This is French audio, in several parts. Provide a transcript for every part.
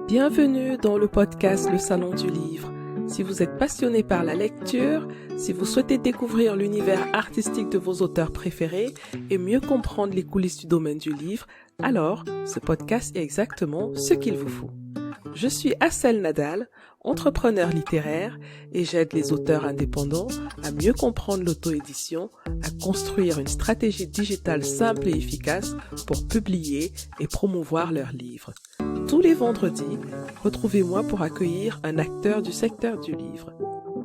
Bienvenue dans le podcast Le Salon du Livre. Si vous êtes passionné par la lecture, si vous souhaitez découvrir l'univers artistique de vos auteurs préférés et mieux comprendre les coulisses du domaine du livre, alors ce podcast est exactement ce qu'il vous faut. Je suis Assel Nadal, entrepreneur littéraire et j'aide les auteurs indépendants à mieux comprendre l'auto-édition, à construire une stratégie digitale simple et efficace pour publier et promouvoir leurs livres. Tous les vendredis, retrouvez-moi pour accueillir un acteur du secteur du livre.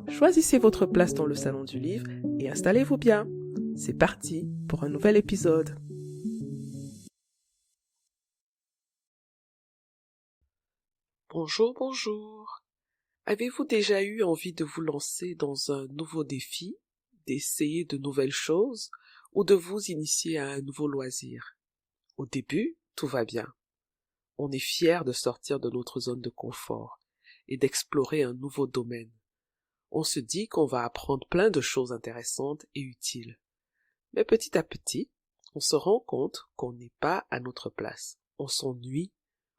Choisissez votre place dans le salon du livre et installez-vous bien. C'est parti pour un nouvel épisode. Bonjour. Avez-vous déjà eu envie de vous lancer dans un nouveau défi, d'essayer de nouvelles choses ou de vous initier à un nouveau loisir? Au début, tout va bien. On est fier de sortir de notre zone de confort et d'explorer un nouveau domaine. On se dit qu'on va apprendre plein de choses intéressantes et utiles. Mais petit à petit, on se rend compte qu'on n'est pas à notre place. On s'ennuie,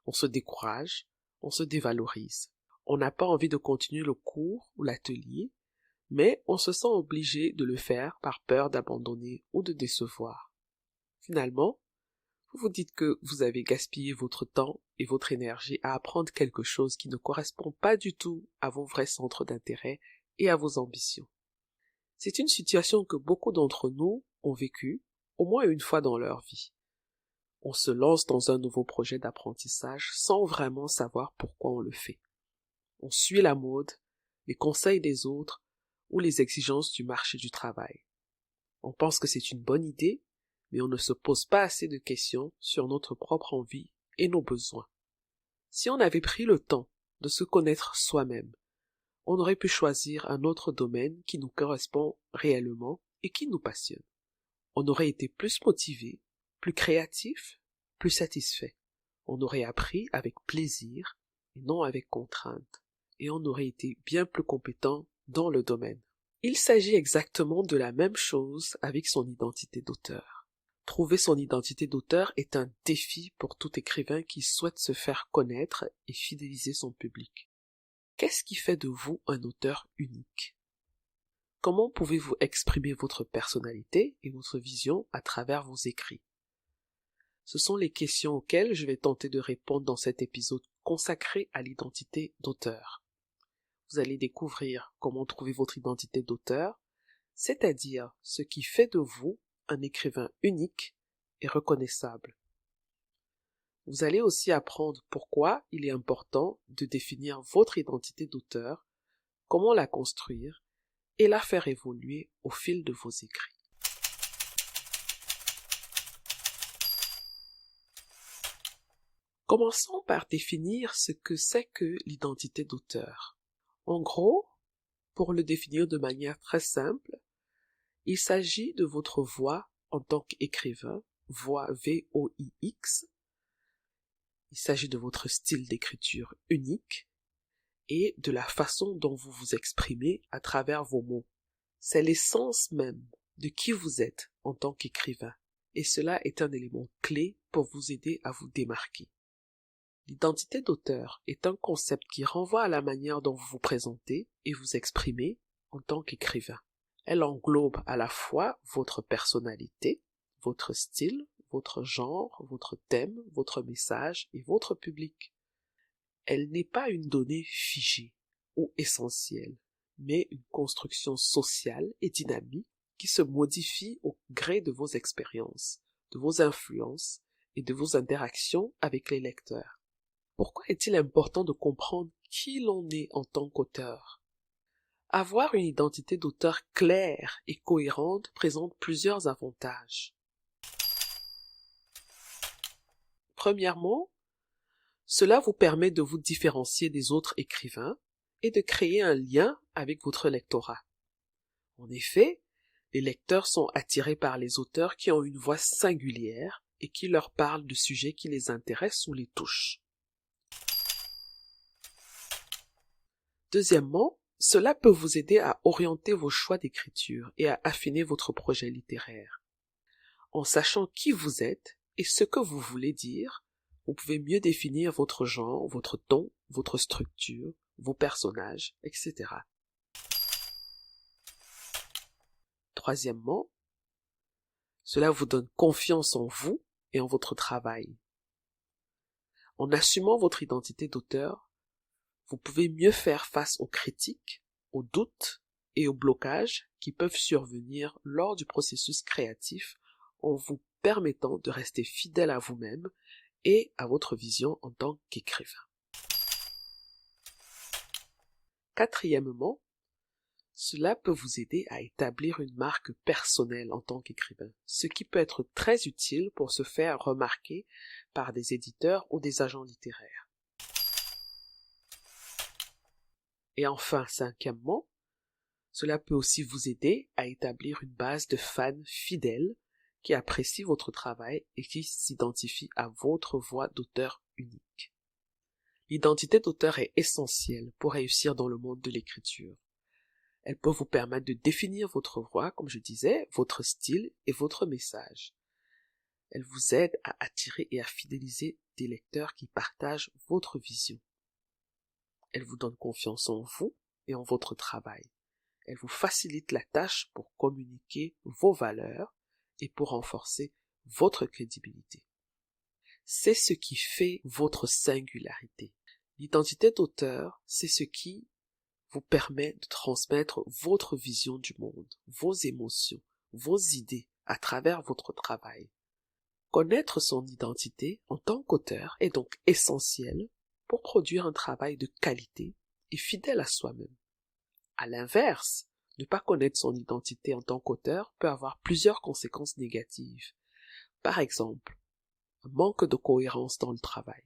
on se décourage, on se dévalorise. On n'a pas envie de continuer le cours ou l'atelier, mais on se sent obligé de le faire par peur d'abandonner ou de décevoir. Finalement, vous vous dites que vous avez gaspillé votre temps et votre énergie à apprendre quelque chose qui ne correspond pas du tout à vos vrais centres d'intérêt et à vos ambitions. C'est une situation que beaucoup d'entre nous ont vécue au moins une fois dans leur vie. On se lance dans un nouveau projet d'apprentissage sans vraiment savoir pourquoi on le fait. On suit la mode, les conseils des autres ou les exigences du marché du travail. On pense que c'est une bonne idée, mais on ne se pose pas assez de questions sur notre propre envie et nos besoins. Si on avait pris le temps de se connaître soi-même, on aurait pu choisir un autre domaine qui nous correspond réellement et qui nous passionne. On aurait été plus motivé, plus créatif, plus satisfait. On aurait appris avec plaisir et non avec contrainte, et on aurait été bien plus compétent dans le domaine. Il s'agit exactement de la même chose avec son identité d'auteur. Trouver son identité d'auteur est un défi pour tout écrivain qui souhaite se faire connaître et fidéliser son public. Qu'est-ce qui fait de vous un auteur unique? Comment pouvez-vous exprimer votre personnalité et votre vision à travers vos écrits? Ce sont les questions auxquelles je vais tenter de répondre dans cet épisode consacré à l'identité d'auteur. Vous allez découvrir comment trouver votre identité d'auteur, c'est-à-dire ce qui fait de vous un écrivain unique et reconnaissable. Vous allez aussi apprendre pourquoi il est important de définir votre identité d'auteur, comment la construire et la faire évoluer au fil de vos écrits. Commençons par définir ce que c'est que l'identité d'auteur. En gros, pour le définir de manière très simple, il s'agit de votre voix en tant qu'écrivain, voix V-O-I-X. Il s'agit de votre style d'écriture unique et de la façon dont vous vous exprimez à travers vos mots. C'est l'essence même de qui vous êtes en tant qu'écrivain et cela est un élément clé pour vous aider à vous démarquer. L'identité d'auteur est un concept qui renvoie à la manière dont vous vous présentez et vous exprimez en tant qu'écrivain. Elle englobe à la fois votre personnalité, votre style, votre genre, votre thème, votre message et votre public. Elle n'est pas une donnée figée ou essentielle, mais une construction sociale et dynamique qui se modifie au gré de vos expériences, de vos influences et de vos interactions avec les lecteurs. Pourquoi est-il important de comprendre qui l'on est en tant qu'auteur? Avoir une identité d'auteur claire et cohérente présente plusieurs avantages. Premièrement, cela vous permet de vous différencier des autres écrivains et de créer un lien avec votre lectorat. En effet, les lecteurs sont attirés par les auteurs qui ont une voix singulière et qui leur parlent de sujets qui les intéressent ou les touchent. Deuxièmement, cela peut vous aider à orienter vos choix d'écriture et à affiner votre projet littéraire. En sachant qui vous êtes et ce que vous voulez dire, Vous pouvez mieux définir votre genre, votre ton, votre structure, vos personnages, etc. Troisièmement, cela vous donne confiance en vous et en votre travail. En assumant votre identité d'auteur, vous pouvez mieux faire face aux critiques, aux doutes et aux blocages qui peuvent survenir lors du processus créatif en vous permettant de rester fidèle à vous-même et à votre vision en tant qu'écrivain. Quatrièmement, cela peut vous aider à établir une marque personnelle en tant qu'écrivain, ce qui peut être très utile pour se faire remarquer par des éditeurs ou des agents littéraires. Et enfin, cinquièmement, cela peut aussi vous aider à établir une base de fans fidèles qui apprécient votre travail et qui s'identifient à votre voix d'auteur unique. L'identité d'auteur est essentielle pour réussir dans le monde de l'écriture. Elle peut vous permettre de définir votre voix, comme je disais, votre style et votre message. Elle vous aide à attirer et à fidéliser des lecteurs qui partagent votre vision. Elle vous donne confiance en vous et en votre travail. Elle vous facilite la tâche pour communiquer vos valeurs et pour renforcer votre crédibilité. C'est ce qui fait votre singularité. L'identité d'auteur, c'est ce qui vous permet de transmettre votre vision du monde, vos émotions, vos idées à travers votre travail. Connaître son identité en tant qu'auteur est donc essentiel pour produire un travail de qualité et fidèle à soi-même. À l'inverse, ne pas connaître son identité en tant qu'auteur peut avoir plusieurs conséquences négatives. Par exemple, un manque de cohérence dans le travail.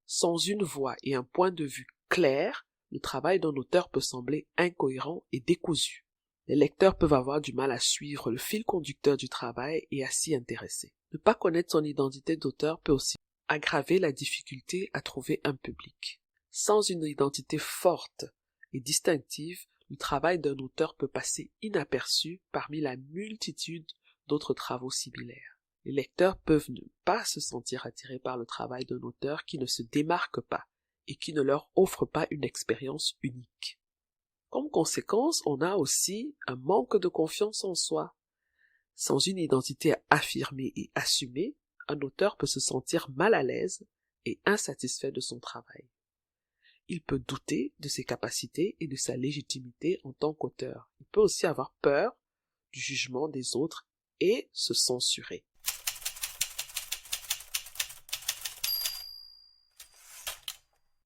Sans une voix et un point de vue clair, le travail d'un auteur peut sembler incohérent et décousu. Les lecteurs peuvent avoir du mal à suivre le fil conducteur du travail et à s'y intéresser. Ne pas connaître son identité d'auteur peut aussi aggraver la difficulté à trouver un public. Sans une identité forte et distinctive, le travail d'un auteur peut passer inaperçu parmi la multitude d'autres travaux similaires. Les lecteurs peuvent ne pas se sentir attirés par le travail d'un auteur qui ne se démarque pas et qui ne leur offre pas une expérience unique. Comme conséquence, on a aussi un manque de confiance en soi. Sans une identité affirmée et assumée, un auteur peut se sentir mal à l'aise et insatisfait de son travail. Il peut douter de ses capacités et de sa légitimité en tant qu'auteur. Il peut aussi avoir peur du jugement des autres et se censurer.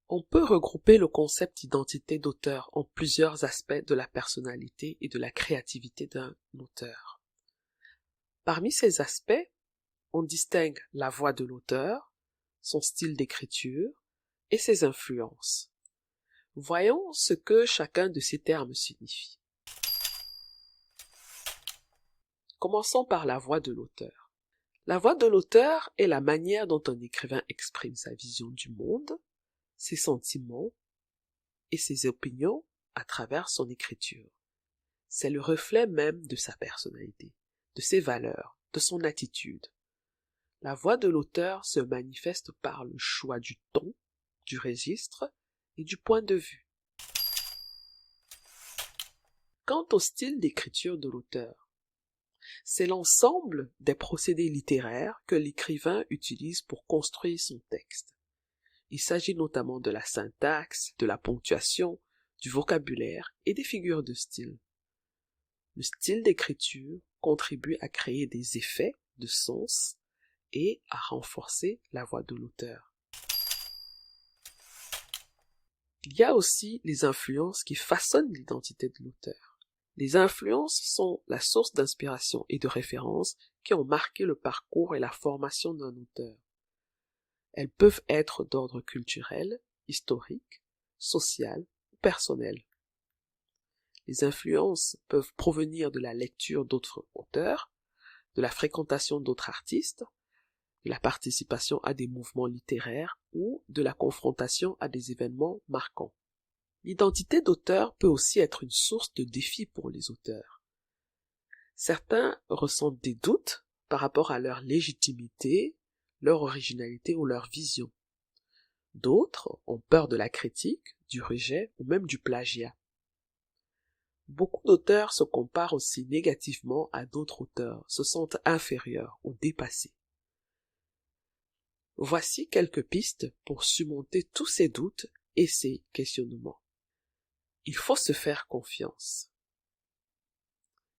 On peut regrouper le concept d'identité d'auteur en plusieurs aspects de la personnalité et de la créativité d'un auteur. Parmi ces aspects, on distingue la voix de l'auteur, son style d'écriture et ses influences. Voyons ce que chacun de ces termes signifie. Commençons par la voix de l'auteur. La voix de l'auteur est la manière dont un écrivain exprime sa vision du monde, ses sentiments et ses opinions à travers son écriture. C'est le reflet même de sa personnalité, de ses valeurs, de son attitude. La voix de l'auteur se manifeste par le choix du ton, du registre et du point de vue. Quant au style d'écriture de l'auteur, c'est l'ensemble des procédés littéraires que l'écrivain utilise pour construire son texte. Il s'agit notamment de la syntaxe, de la ponctuation, du vocabulaire et des figures de style. Le style d'écriture contribue à créer des effets de sens et à renforcer la voix de l'auteur. Il y a aussi les influences qui façonnent l'identité de l'auteur. Les influences sont la source d'inspiration et de référence qui ont marqué le parcours et la formation d'un auteur. Elles peuvent être d'ordre culturel, historique, social ou personnel. Les influences peuvent provenir de la lecture d'autres auteurs, de la fréquentation d'autres artistes, de la participation à des mouvements littéraires ou de la confrontation à des événements marquants. L'identité d'auteur peut aussi être une source de défi pour les auteurs. Certains ressentent des doutes par rapport à leur légitimité, leur originalité ou leur vision. D'autres ont peur de la critique, du rejet ou même du plagiat. Beaucoup d'auteurs se comparent aussi négativement à d'autres auteurs, se sentent inférieurs ou dépassés. Voici quelques pistes pour surmonter tous ces doutes et ces questionnements. Il faut se faire confiance,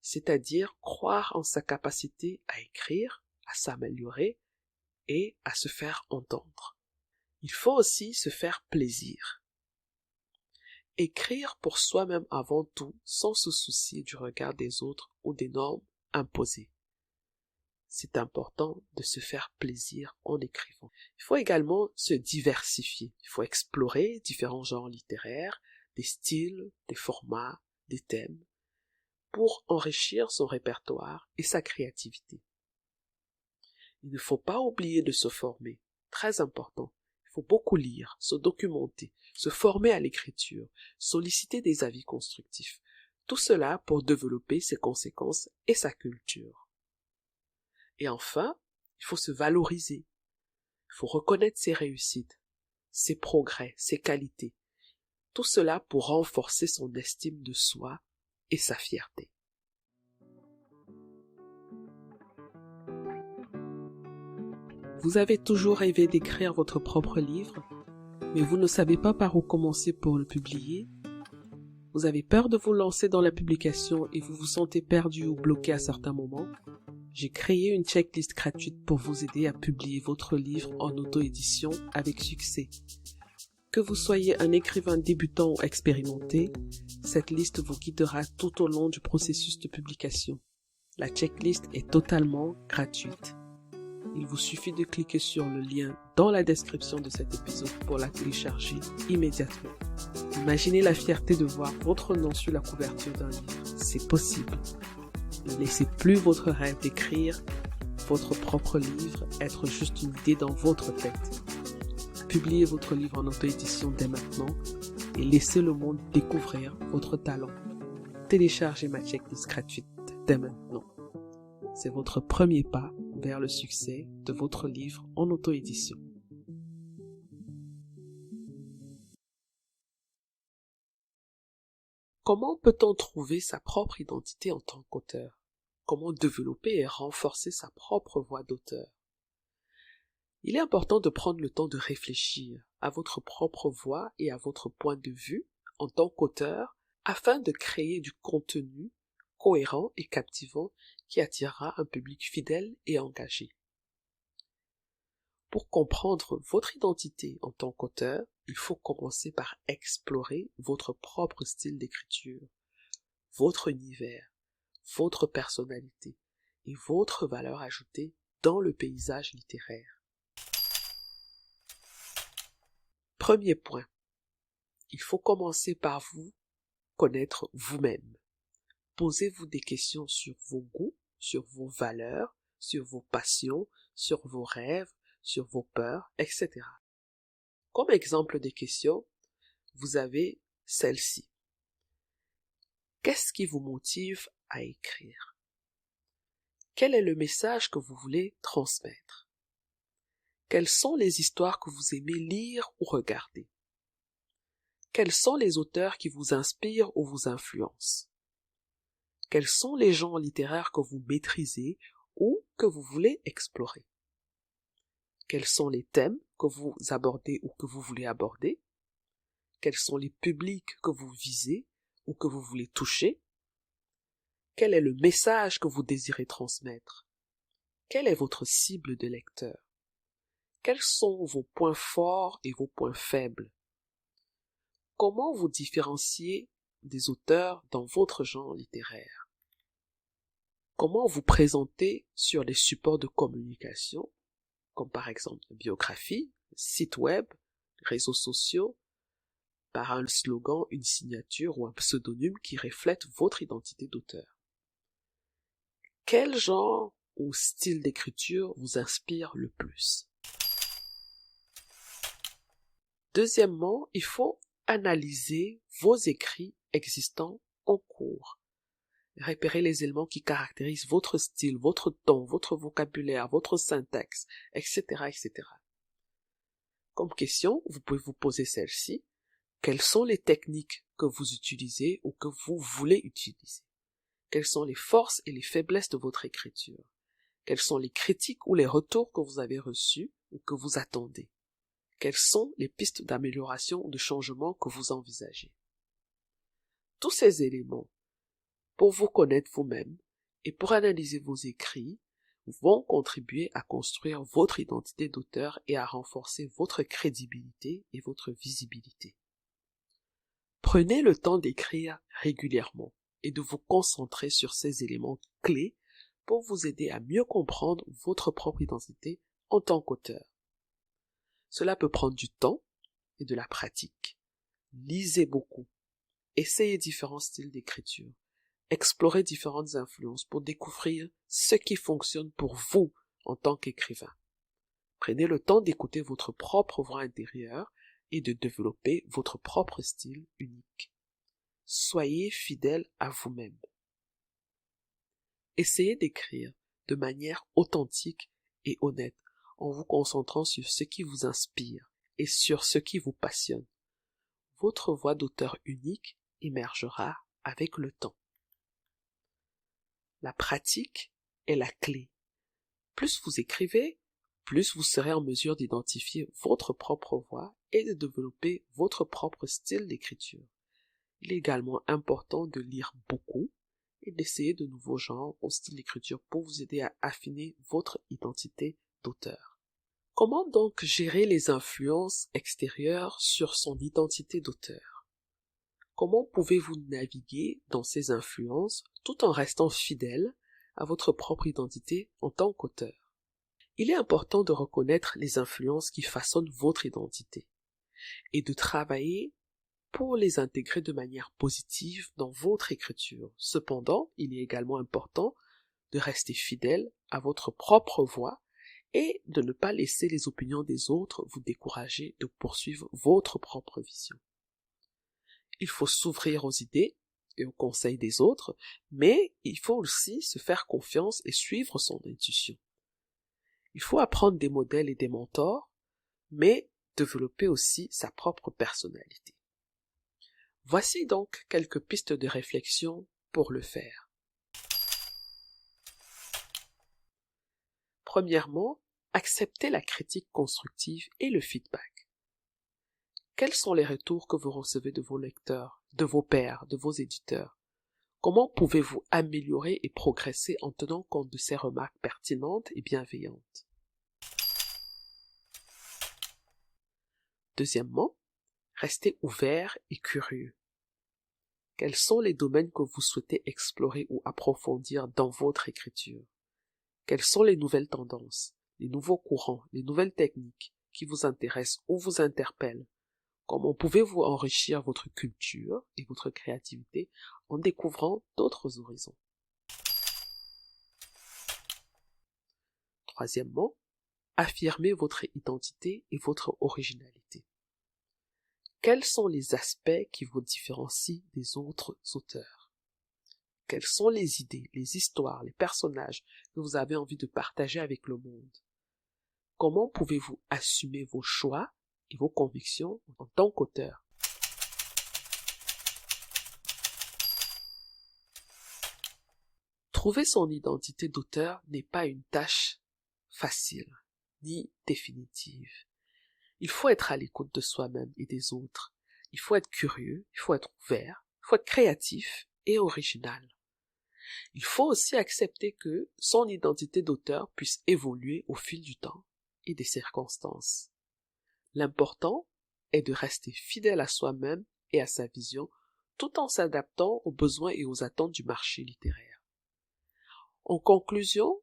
c'est-à-dire croire en sa capacité à écrire, à s'améliorer et à se faire entendre. Il faut aussi se faire plaisir. Écrire pour soi-même avant tout, sans se soucier du regard des autres ou des normes imposées. C'est important de se faire plaisir en écrivant. Il faut également se diversifier. Il faut explorer différents genres littéraires, des styles, des formats, des thèmes, pour enrichir son répertoire et sa créativité. Il ne faut pas oublier de se former. Très important. Il faut beaucoup lire, se documenter, se former à l'écriture, solliciter des avis constructifs. Tout cela pour développer ses conséquences et sa culture. Et enfin, il faut se valoriser. Il faut reconnaître ses réussites, ses progrès, ses qualités. Tout cela pour renforcer son estime de soi et sa fierté. Vous avez toujours rêvé d'écrire votre propre livre, mais vous ne savez pas par où commencer pour le publier? Vous avez peur de vous lancer dans la publication et vous vous sentez perdu ou bloqué à certains moments? J'ai créé une checklist gratuite pour vous aider à publier votre livre en auto-édition avec succès. Que vous soyez un écrivain débutant ou expérimenté, cette liste vous guidera tout au long du processus de publication. La checklist est totalement gratuite. Il vous suffit de cliquer sur le lien dans la description de cet épisode pour la télécharger immédiatement. Imaginez la fierté de voir votre nom sur la couverture d'un livre. C'est possible. Ne laissez plus votre rêve d'écrire votre propre livre être juste une idée dans votre tête. Publiez votre livre en auto-édition dès maintenant et laissez le monde découvrir votre talent. Téléchargez ma checklist gratuite dès maintenant. C'est votre premier pas vers le succès de votre livre en auto-édition. Comment peut-on trouver sa propre identité en tant qu'auteur? Comment développer et renforcer sa propre voix d'auteur? Il est important de prendre le temps de réfléchir à votre propre voix et à votre point de vue en tant qu'auteur afin de créer du contenu cohérent et captivant qui attirera un public fidèle et engagé. Pour comprendre votre identité en tant qu'auteur, il faut commencer par explorer votre propre style d'écriture, votre univers, votre personnalité et votre valeur ajoutée dans le paysage littéraire. Premier point, il faut commencer par vous connaître vous-même. Posez-vous des questions sur vos goûts, sur vos valeurs, sur vos passions, sur vos rêves, sur vos peurs, etc. Comme exemple des questions, vous avez celle-ci. Qu'est-ce qui vous motive à écrire? Quel est le message que vous voulez transmettre? Quelles sont les histoires que vous aimez lire ou regarder? Quels sont les auteurs qui vous inspirent ou vous influencent? Quels sont les genres littéraires que vous maîtrisez ou que vous voulez explorer? Quels sont les thèmes que vous abordez ou que vous voulez aborder? Quels sont les publics que vous visez ou que vous voulez toucher? Quel est le message que vous désirez transmettre? Quelle est votre cible de lecteur? Quels sont vos points forts et vos points faibles? Comment vous différenciez des auteurs dans votre genre littéraire? Comment vous présentez sur les supports de communication, comme par exemple une biographie, site web, réseaux sociaux, par un slogan, une signature ou un pseudonyme qui reflète votre identité d'auteur? Quel genre ou style d'écriture vous inspire le plus? Deuxièmement, il faut analyser vos écrits existants en cours. Repérez les éléments qui caractérisent votre style, votre ton, votre vocabulaire, votre syntaxe, etc., etc. Comme question, vous pouvez vous poser celle-ci. Quelles sont les techniques que vous utilisez ou que vous voulez utiliser? Quelles sont les forces et les faiblesses de votre écriture? Quelles sont les critiques ou les retours que vous avez reçus ou que vous attendez? Quelles sont les pistes d'amélioration ou de changement que vous envisagez? Tous ces éléments, pour vous connaître vous-même et pour analyser vos écrits, vont contribuer à construire votre identité d'auteur et à renforcer votre crédibilité et votre visibilité. Prenez le temps d'écrire régulièrement et de vous concentrer sur ces éléments clés pour vous aider à mieux comprendre votre propre identité en tant qu'auteur. Cela peut prendre du temps et de la pratique. Lisez beaucoup. Essayez différents styles d'écriture. Explorez différentes influences pour découvrir ce qui fonctionne pour vous en tant qu'écrivain. Prenez le temps d'écouter votre propre voix intérieure et de développer votre propre style unique. Soyez fidèle à vous-même. Essayez d'écrire de manière authentique et honnête en vous concentrant sur ce qui vous inspire et sur ce qui vous passionne. Votre voix d'auteur unique émergera avec le temps. La pratique est la clé. Plus vous écrivez, plus vous serez en mesure d'identifier votre propre voix et de développer votre propre style d'écriture. Il est également important de lire beaucoup et d'essayer de nouveaux genres ou styles d'écriture pour vous aider à affiner votre identité d'auteur. Comment donc gérer les influences extérieures sur son identité d'auteur? Comment pouvez-vous naviguer dans ces influences tout en restant fidèle à votre propre identité en tant qu'auteur? Il est important de reconnaître les influences qui façonnent votre identité et de travailler pour les intégrer de manière positive dans votre écriture. Cependant, il est également important de rester fidèle à votre propre voix et de ne pas laisser les opinions des autres vous décourager de poursuivre votre propre vision. Il faut s'ouvrir aux idées et aux conseils des autres, mais il faut aussi se faire confiance et suivre son intuition. Il faut apprendre des modèles et des mentors, mais développer aussi sa propre personnalité. Voici donc quelques pistes de réflexion pour le faire. Premièrement, acceptez la critique constructive et le feedback. Quels sont les retours que vous recevez de vos lecteurs, de vos pairs, de vos éditeurs? Comment pouvez-vous améliorer et progresser en tenant compte de ces remarques pertinentes et bienveillantes? Deuxièmement, restez ouvert et curieux. Quels sont les domaines que vous souhaitez explorer ou approfondir dans votre écriture? Quelles sont les nouvelles tendances, les nouveaux courants, les nouvelles techniques qui vous intéressent ou vous interpellent? Comment pouvez-vous enrichir votre culture et votre créativité en découvrant d'autres horizons? Troisièmement, affirmez votre identité et votre originalité. Quels sont les aspects qui vous différencient des autres auteurs? Quelles sont les idées, les histoires, les personnages que vous avez envie de partager avec le monde? Comment pouvez-vous assumer vos choix et vos convictions en tant qu'auteur? Trouver son identité d'auteur n'est pas une tâche facile, ni définitive. Il faut être à l'écoute de soi-même et des autres. Il faut être curieux, il faut être ouvert, il faut être créatif et original. Il faut aussi accepter que son identité d'auteur puisse évoluer au fil du temps et des circonstances. L'important est de rester fidèle à soi-même et à sa vision, tout en s'adaptant aux besoins et aux attentes du marché littéraire. En conclusion,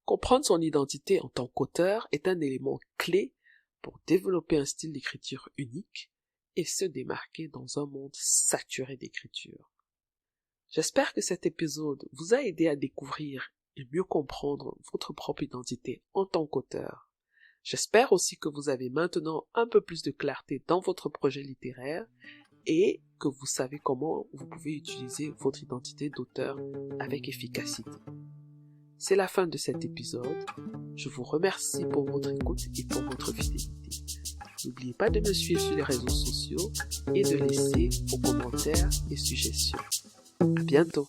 comprendre son identité en tant qu'auteur est un élément clé pour développer un style d'écriture unique et se démarquer dans un monde saturé d'écriture. J'espère que cet épisode vous a aidé à découvrir et mieux comprendre votre propre identité en tant qu'auteur. J'espère aussi que vous avez maintenant un peu plus de clarté dans votre projet littéraire et que vous savez comment vous pouvez utiliser votre identité d'auteur avec efficacité. C'est la fin de cet épisode. Je vous remercie pour votre écoute et pour votre fidélité. N'oubliez pas de me suivre sur les réseaux sociaux et de laisser vos commentaires et suggestions. À bientôt.